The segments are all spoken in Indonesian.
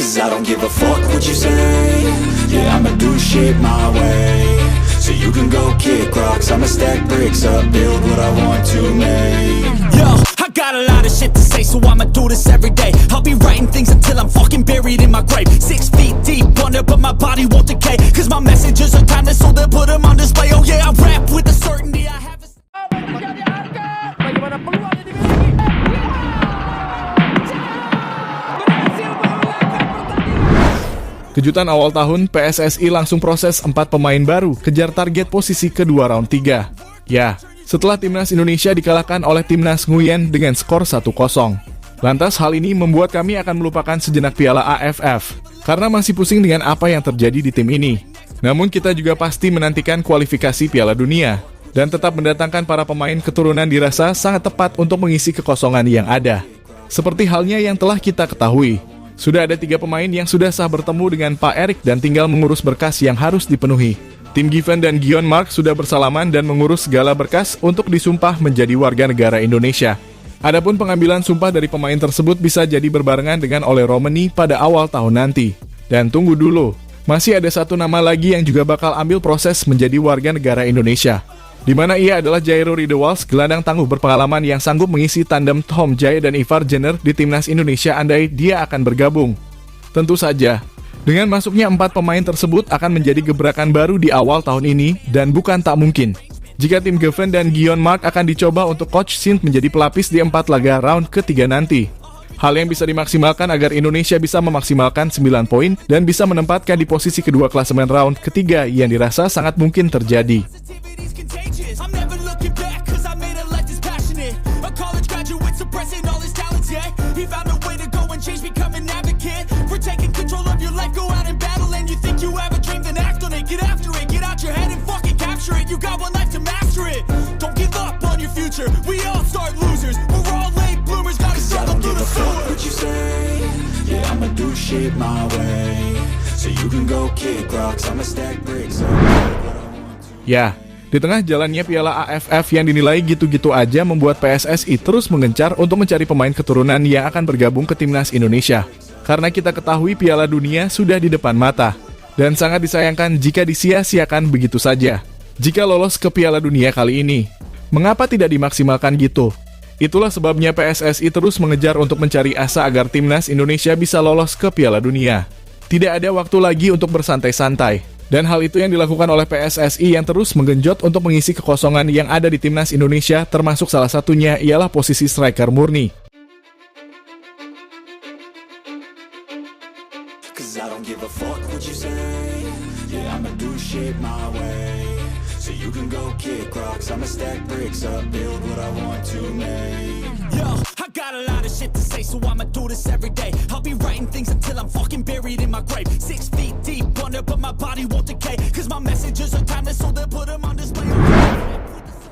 'Cause I don't give a fuck what you say. Yeah, I'ma do shit my way. So you can go kick rocks, I'ma stack bricks up, build what I want to make. Yo, I got a lot of shit to say, so I'ma do this every day. I'll be writing things until I'm fucking buried in my grave. 6 feet deep under, but my body won't decay. 'Cause my messages are timeless, so they'll put them on display. Oh yeah, I rap with the certainty I have. Bagaimana peluang yang dimiliki? Berhasil mengalahkan pertandingan. Kejutan awal tahun, PSSI langsung proses 4 pemain baru kejar target posisi kedua round 3. Ya, setelah Timnas Indonesia dikalahkan oleh Timnas Nguyen dengan skor 1-0. Lantas hal ini membuat kami akan melupakan sejenak Piala AFF, karena masih pusing dengan apa yang terjadi di tim ini. Namun kita juga pasti menantikan kualifikasi Piala Dunia, dan tetap mendatangkan para pemain keturunan dirasa sangat tepat untuk mengisi kekosongan yang ada. Seperti halnya yang telah kita ketahui, sudah ada 3 pemain yang sudah sah bertemu dengan Pak Erik dan tinggal mengurus berkas yang harus dipenuhi. Tim Given dan Gion Mark sudah bersalaman dan mengurus segala berkas untuk disumpah menjadi warga negara Indonesia. Adapun pengambilan sumpah dari pemain tersebut bisa jadi berbarengan dengan Ole Romani pada awal tahun nanti. Dan tunggu dulu, masih ada satu nama lagi yang juga bakal ambil proses menjadi warga negara Indonesia, di mana ia adalah Jairo Riedewald, gelandang tangguh berpengalaman yang sanggup mengisi tandem Tom Jaya dan Ivar Jenner di Timnas Indonesia andai dia akan bergabung. Tentu saja, dengan masuknya 4 pemain tersebut akan menjadi gebrakan baru di awal tahun ini, dan bukan tak mungkin jika tim Geven dan Gion Mark akan dicoba untuk Coach Sint menjadi pelapis di 4 laga round ketiga nanti. Hal yang bisa dimaksimalkan agar Indonesia bisa memaksimalkan 9 poin dan bisa menempatkan di posisi kedua klasemen round ketiga yang dirasa sangat mungkin terjadi. I'm never looking back, 'cause I made a life that's passionate. A college graduate suppressing all his talents, yeah. He found a way to go and change, become an advocate. For taking control of your life, go out and battle. And you think you have a dream, then act on it. Get after it, get out your head and fucking capture it. You got one life to master it. Don't give up on your future. We all start losers. We're all late bloomers, gotta struggle through the sewer. What you say? Yeah, I'ma do shit my way. So you can go kick rocks, I'ma stack bricks up, build what I want to. Ya, di tengah jalannya Piala AFF yang dinilai gitu-gitu aja membuat PSSI terus mengencar untuk mencari pemain keturunan yang akan bergabung ke Timnas Indonesia. Karena kita ketahui Piala Dunia sudah di depan mata, dan sangat disayangkan jika disia-siakan begitu saja. Jika lolos ke Piala Dunia kali ini, mengapa tidak dimaksimalkan gitu? Itulah sebabnya PSSI terus mengejar untuk mencari asa agar Timnas Indonesia bisa lolos ke Piala Dunia. Tidak ada waktu lagi untuk bersantai-santai. Dan hal itu yang dilakukan oleh PSSI yang terus menggenjot untuk mengisi kekosongan yang ada di Timnas Indonesia, termasuk salah satunya ialah posisi striker murni. 'Cause I don't give a fuck what you say. Yeah, I'ma do shit my way. So you can go kick rocks, I'ma stack bricks up, build what I want to make. Yo, I got a lot of shit to say, so I'ma do this every day. I'll be writing things until I'm fucking buried in my grave. 6 feet deep under, but my body won't decay. 'Cause my messages are timeless, so they'll put them on display.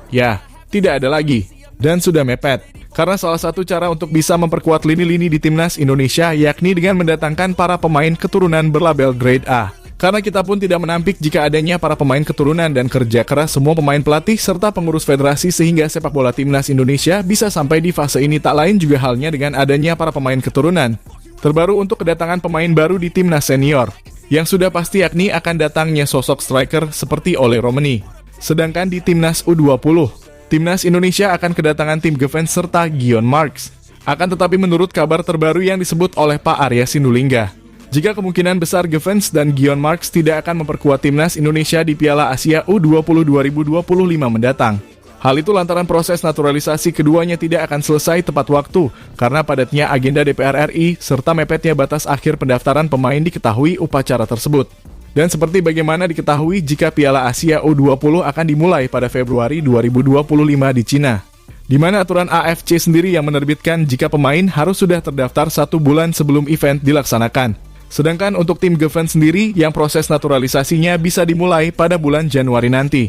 Ya, tidak ada lagi. Dan sudah mepet. Karena salah satu cara untuk bisa memperkuat lini-lini di Timnas Indonesia yakni dengan mendatangkan para pemain keturunan berlabel Grade A. Karena kita pun tidak menampik jika adanya para pemain keturunan dan kerja keras semua pemain pelatih serta pengurus federasi sehingga sepak bola Timnas Indonesia bisa sampai di fase ini. Tak lain juga halnya dengan adanya para pemain keturunan. Terbaru untuk kedatangan pemain baru di Timnas Senior, yang sudah pasti yakni akan datangnya sosok striker seperti Ole Romani. Sedangkan di Timnas U20, Timnas Indonesia akan kedatangan tim Geven serta Gion Marks. Akan tetapi menurut kabar terbaru yang disebut oleh Pak Arya Sinulinga, jika kemungkinan besar Geven dan Gion Marks tidak akan memperkuat Timnas Indonesia di Piala Asia U20 2025 mendatang. Hal itu lantaran proses naturalisasi keduanya tidak akan selesai tepat waktu karena padatnya agenda DPR RI serta mepetnya batas akhir pendaftaran pemain diketahui upacara tersebut. Dan seperti bagaimana diketahui jika Piala Asia U20 akan dimulai pada Februari 2025 di Cina, di mana aturan AFC sendiri yang menerbitkan jika pemain harus sudah terdaftar 1 bulan sebelum event dilaksanakan. Sedangkan untuk tim Geven sendiri yang proses naturalisasinya bisa dimulai pada bulan Januari nanti.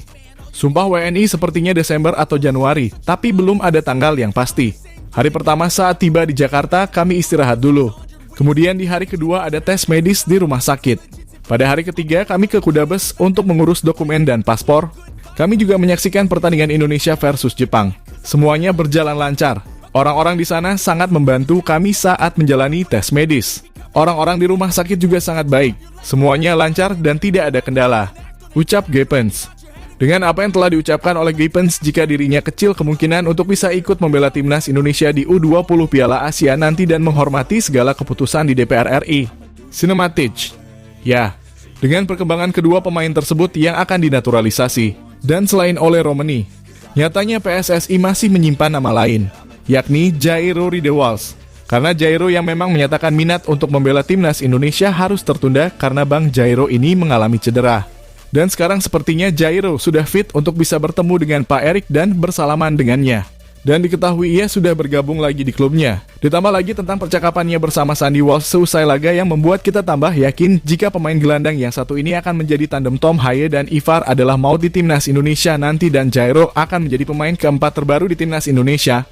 Sumpah WNI sepertinya Desember atau Januari, tapi belum ada tanggal yang pasti. Hari pertama saat tiba di Jakarta, kami istirahat dulu. Kemudian di hari kedua ada tes medis di rumah sakit. Pada hari ketiga, kami ke Kudabes untuk mengurus dokumen dan paspor. Kami juga menyaksikan pertandingan Indonesia versus Jepang. Semuanya berjalan lancar. Orang-orang di sana sangat membantu kami saat menjalani tes medis. Orang-orang di rumah sakit juga sangat baik. Semuanya lancar dan tidak ada kendala. Ucap Geppens. Dengan apa yang telah diucapkan oleh Geppens jika dirinya kecil kemungkinan untuk bisa ikut membela timnas Indonesia di U20 Piala Asia nanti dan menghormati segala keputusan di DPR RI. Cinematic. Ya, dengan perkembangan kedua pemain tersebut yang akan dinaturalisasi. Dan selain Ole Romani, nyatanya PSSI masih menyimpan nama lain, yakni Jairo Riedewald. Karena Jairo yang memang menyatakan minat untuk membela timnas Indonesia harus tertunda karena Bang Jairo ini mengalami cedera. Dan sekarang sepertinya Jairo sudah fit untuk bisa bertemu dengan Pak Erik dan bersalaman dengannya. Dan diketahui ia sudah bergabung lagi di klubnya. Ditambah lagi tentang percakapannya bersama Sandy Walsh seusai laga yang membuat kita tambah yakin jika pemain gelandang yang satu ini akan menjadi tandem Tom Haye dan Ivar adalah mau di timnas Indonesia nanti dan Jairo akan menjadi pemain keempat terbaru di timnas Indonesia.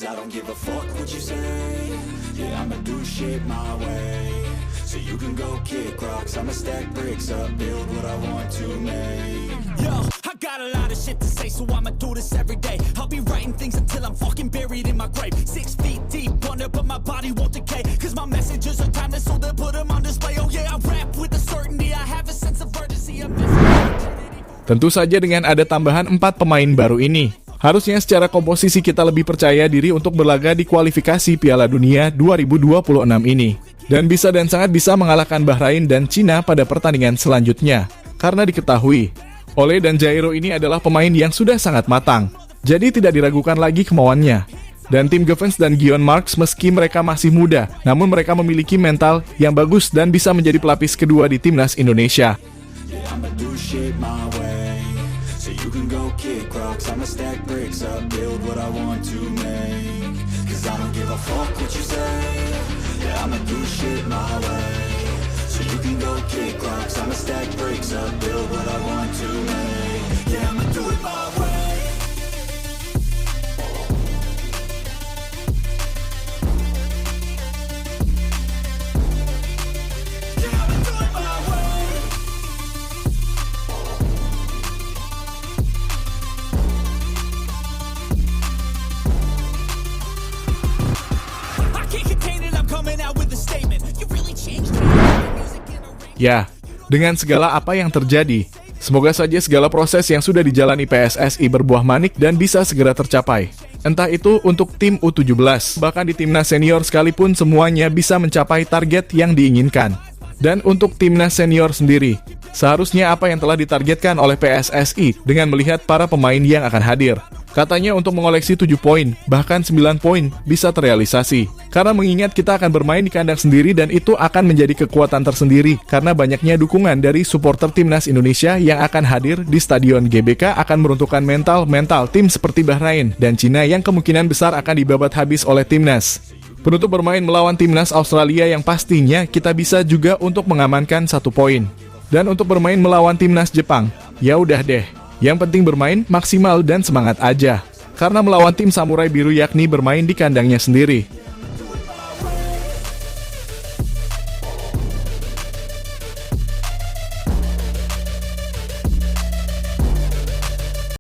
I don't give a fuck what you say. Yeah, I'ma do shit my way. So you can go kick rocks, I'ma stack bricks up, build what I want to make. Yo, I got a lot of shit to say, so I'ma do this every day. I'll be writing things until I'm fucking buried in my grave. 6 feet deep under, but my body won't decay. Cause my messages are timeless, so they'll put them on display. Oh yeah, I rap with a certainty, I have a sense of urgency. Tentu saja dengan ada tambahan 4 pemain baru ini, harusnya secara komposisi kita lebih percaya diri untuk berlaga di kualifikasi Piala Dunia 2026 ini. Dan bisa dan sangat bisa mengalahkan Bahrain dan Cina pada pertandingan selanjutnya. Karena diketahui, Ole dan Jairo ini adalah pemain yang sudah sangat matang. Jadi tidak diragukan lagi kemauannya. Dan tim Geppens dan Guion Marx meski mereka masih muda, namun mereka memiliki mental yang bagus dan bisa menjadi pelapis kedua di timnas Indonesia. Yeah, I'ma do shit my way. So you can go kick rocks, I'ma stack bricks up, build what I want to make. Cause I don't give a fuck what you say. Yeah, I'ma do shit my way. So you can go kick rocks, I'ma stack bricks up, build what I want to make. Yeah, I'ma do it my way. Ya, dengan segala apa yang terjadi, semoga saja segala proses yang sudah dijalani PSSI berbuah manik dan bisa segera tercapai. Entah itu untuk tim U17, bahkan di timnas senior sekalipun semuanya bisa mencapai target yang diinginkan. Dan untuk timnas senior sendiri, seharusnya apa yang telah ditargetkan oleh PSSI dengan melihat para pemain yang akan hadir. Katanya untuk mengoleksi 7 poin, bahkan 9 poin bisa terrealisasi. Karena mengingat kita akan bermain di kandang sendiri dan itu akan menjadi kekuatan tersendiri. Karena banyaknya dukungan dari supporter timnas Indonesia yang akan hadir di Stadion GBK akan meruntuhkan mental tim seperti Bahrain dan Cina yang kemungkinan besar akan dibabat habis oleh timnas. Penutup bermain melawan timnas Australia yang pastinya kita bisa juga untuk mengamankan 1 poin. Dan untuk bermain melawan timnas Jepang, ya udah deh. Yang penting bermain maksimal dan semangat aja. Karena melawan tim Samurai Biru yakni bermain di kandangnya sendiri.